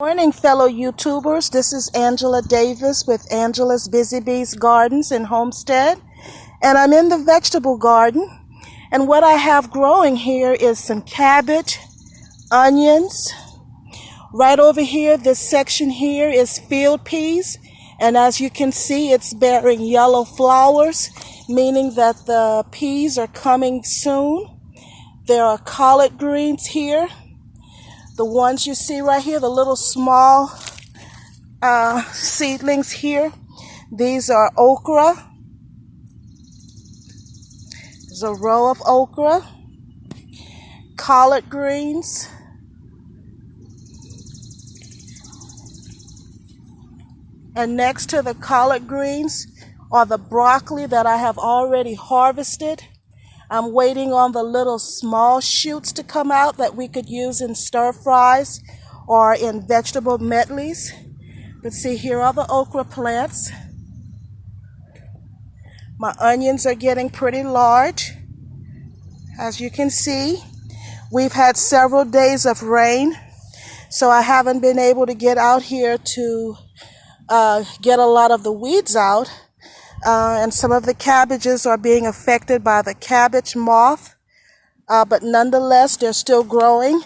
Morning, fellow YouTubers. This is Angela Davis with Angela's Busy Bees Gardens and Homestead, and I'm in the vegetable garden. And what I have growing here is some cabbage, onions. Right over here, this section here is field peas, and as you can see, it's bearing yellow flowers, meaning that the peas are coming soon. There are collard greens here. The ones you see right here, the little small seedlings here, these are okra. There's a row of okra, collard greens, and next to the collard greens are the broccoli that I have already harvested. I'm waiting on the little small shoots to come out that we could use in stir fries or in vegetable medleys. But see, here are the okra plants. My onions are getting pretty large. As you can see, we've had several days of rain, so I haven't been able to get out here to get a lot of the weeds out. And some of the cabbages are being affected by the cabbage moth, but nonetheless, they're still growing.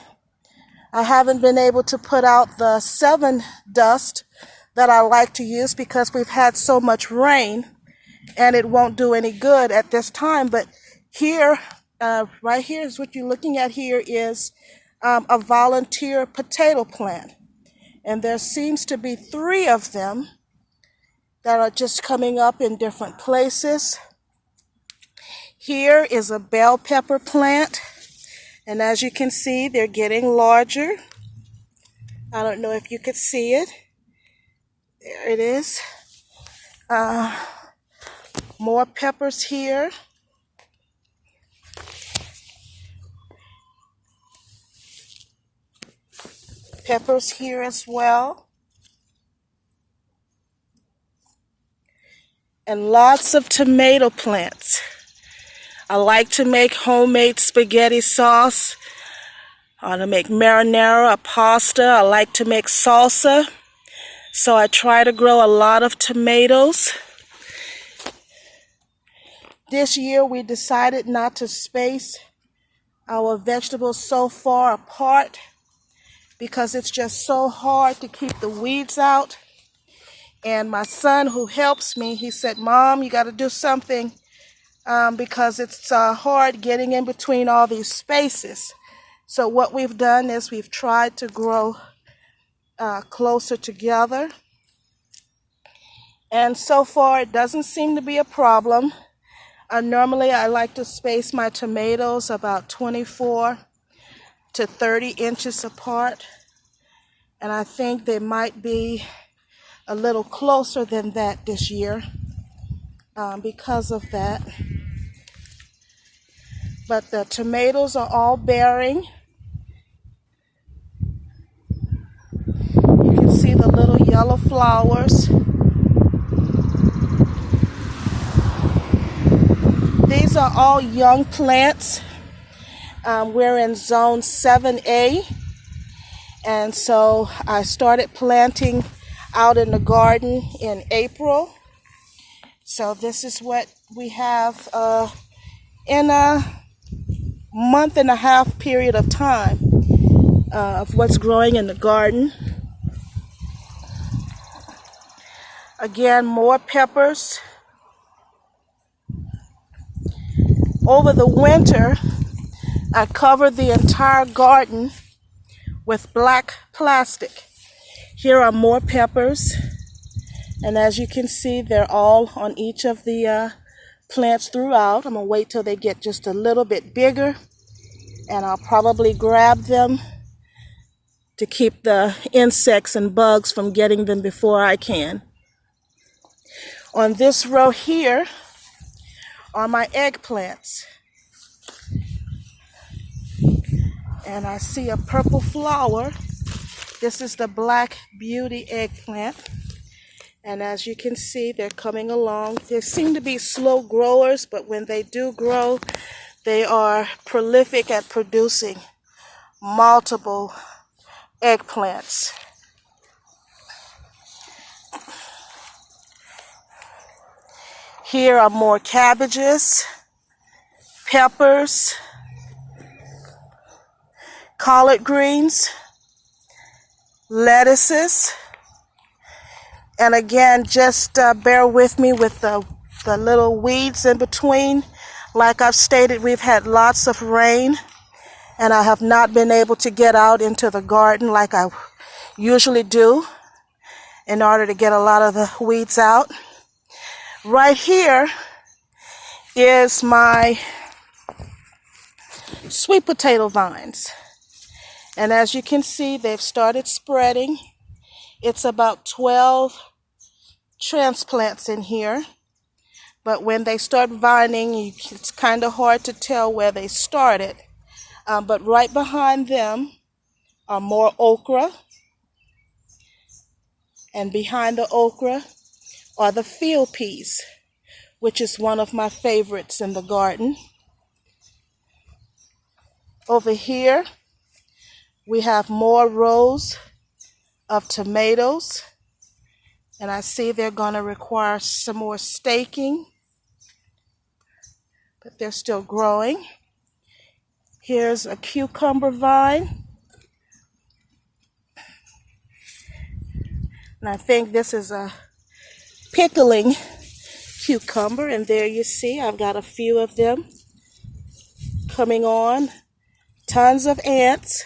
I haven't been able to put out the 7 dust that I like to use because we've had so much rain, and it won't do any good at this time. But here, right here is what you're looking at here is a volunteer potato plant. And there seems to be 3 of them that are just coming up in different places. Here is a bell pepper plant, and as you can see, they're getting larger. I don't know if you could see it. There it is. More peppers here. Peppers here as well. And lots of tomato plants. I like to make homemade spaghetti sauce. I want to make marinara, a pasta. I like to make salsa. So I try to grow a lot of tomatoes. This year we decided not to space our vegetables so far apart because it's just so hard to keep the weeds out. And my son, who helps me, he said, "Mom, you got to do something because it's hard getting in between all these spaces." So what we've done is we've tried to grow closer together. And so far, it doesn't seem to be a problem. Normally, I like to space my tomatoes about 24 to 30 inches apart. And I think they might be a little closer than that this year because of that. But the tomatoes are all bearing. You can see the little yellow flowers. These are all young plants. We're in zone 7A, and so I started planting out in the garden in April. So this is what we have in a month and a half period of time of what's growing in the garden. Again, more peppers. Over the winter, I covered the entire garden with black plastic. Here are more peppers, and as you can see, they're all on each of the plants throughout. I'm going to wait till they get just a little bit bigger, and I'll probably grab them to keep the insects and bugs from getting them before I can. On this row here are my eggplants. And I see a purple flower. This is the Black Beauty eggplant. And as you can see, they're coming along. They seem to be slow growers, but when they do grow, they are prolific at producing multiple eggplants. Here are more cabbages, peppers, collard greens, lettuces, and again, just bear with me with the little weeds in between. Like I've stated, we've had lots of rain, and I have not been able to get out into the garden like I usually do in order to get a lot of the weeds out. Right here is my sweet potato vines. And as you can see, they've started spreading. It's about 12 transplants in here. But when they start vining, it's kind of hard to tell where they started. But right behind them are more okra. And behind the okra are the field peas, which is one of my favorites in the garden. Over here, we have more rows of tomatoes. And I see they're going to require some more staking, but they're still growing. Here's a cucumber vine. And I think this is a pickling cucumber. And there you see, I've got a few of them coming on. Tons of ants.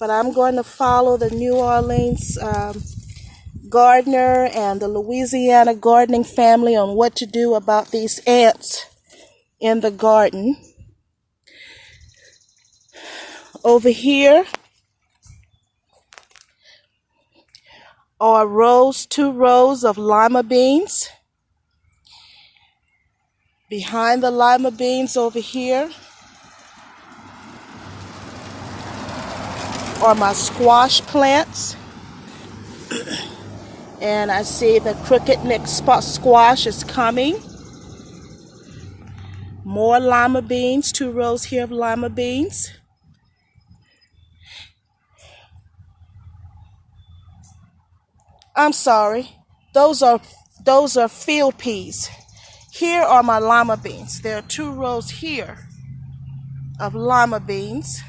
But I'm going to follow the New Orleans gardener and the Louisiana gardening family on what to do about these ants in the garden. Over here are two rows of lima beans. Behind the lima beans over here are my squash plants. And I see the crooked neck squash is coming. More lima beans, 2 rows here of lima beans. I'm sorry, those are field peas. Here are my lima beans. There are 2 rows here of lima beans.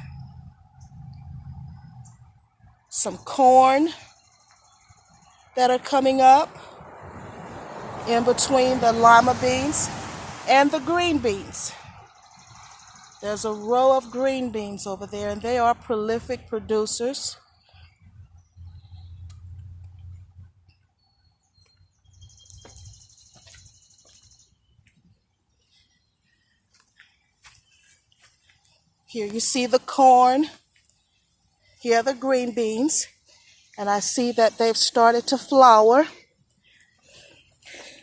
Some corn that are coming up in between the lima beans and the green beans. There's a row of green beans over there, and they are prolific producers. Here you see the corn. Here are the green beans. And I see that they've started to flower.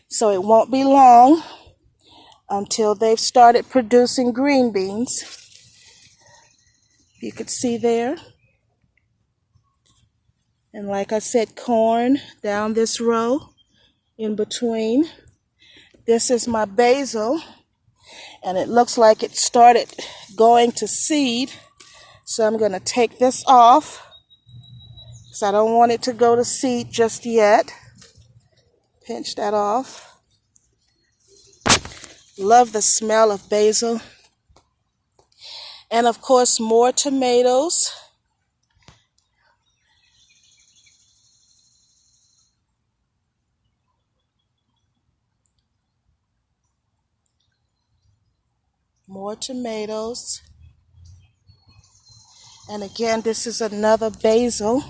So it won't be long until they've started producing green beans. You could see there. And like I said, corn down this row in between. This is my basil. And it looks like it started going to seed. So I'm going to take this off, because I don't want it to go to seed just yet. Pinch that off. Love the smell of basil. And of course, more tomatoes. More tomatoes. And again, this is another basil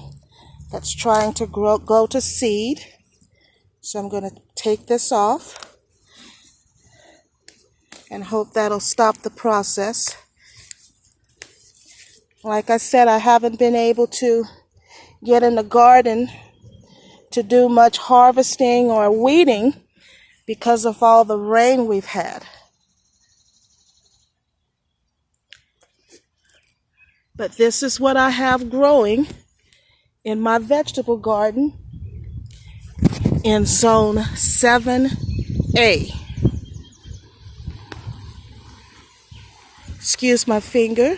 that's trying to go to seed. So I'm going to take this off and hope that'll stop the process. Like I said, I haven't been able to get in the garden to do much harvesting or weeding because of all the rain we've had. But this is what I have growing in my vegetable garden in zone 7A. Excuse my finger.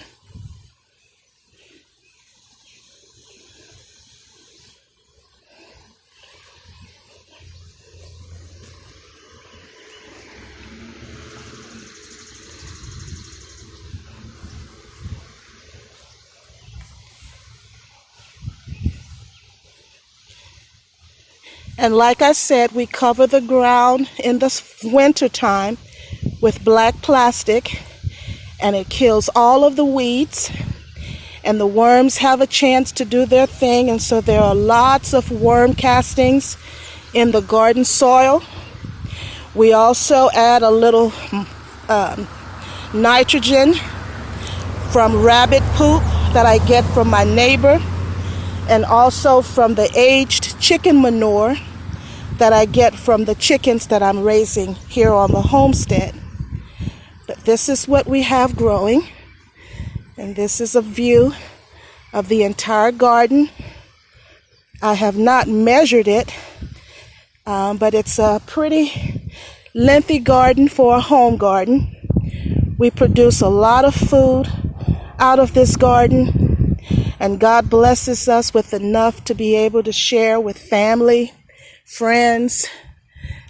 And like I said, we cover the ground in the winter time with black plastic, and it kills all of the weeds, and the worms have a chance to do their thing. And so there are lots of worm castings in the garden soil. We also add a little nitrogen from rabbit poop that I get from my neighbor, and also from the aged chicken manure that I get from the chickens that I'm raising here on the homestead. But this is what we have growing, and this is a view of the entire garden. I have not measured it, but it's a pretty lengthy garden for a home garden. We produce a lot of food out of this garden, and God blesses us with enough to be able to share with family, friends,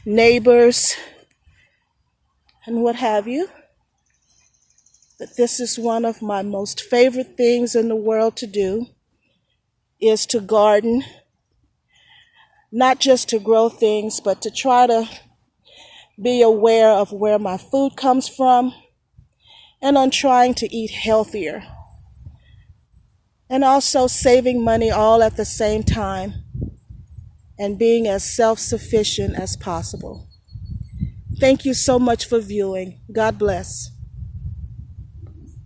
neighbors, and what have you. But this is one of my most favorite things in the world to do, is to garden, not just to grow things, but to try to be aware of where my food comes from, and on trying to eat healthier, and also saving money all at the same time, and being as self-sufficient as possible. Thank you so much for viewing. God bless.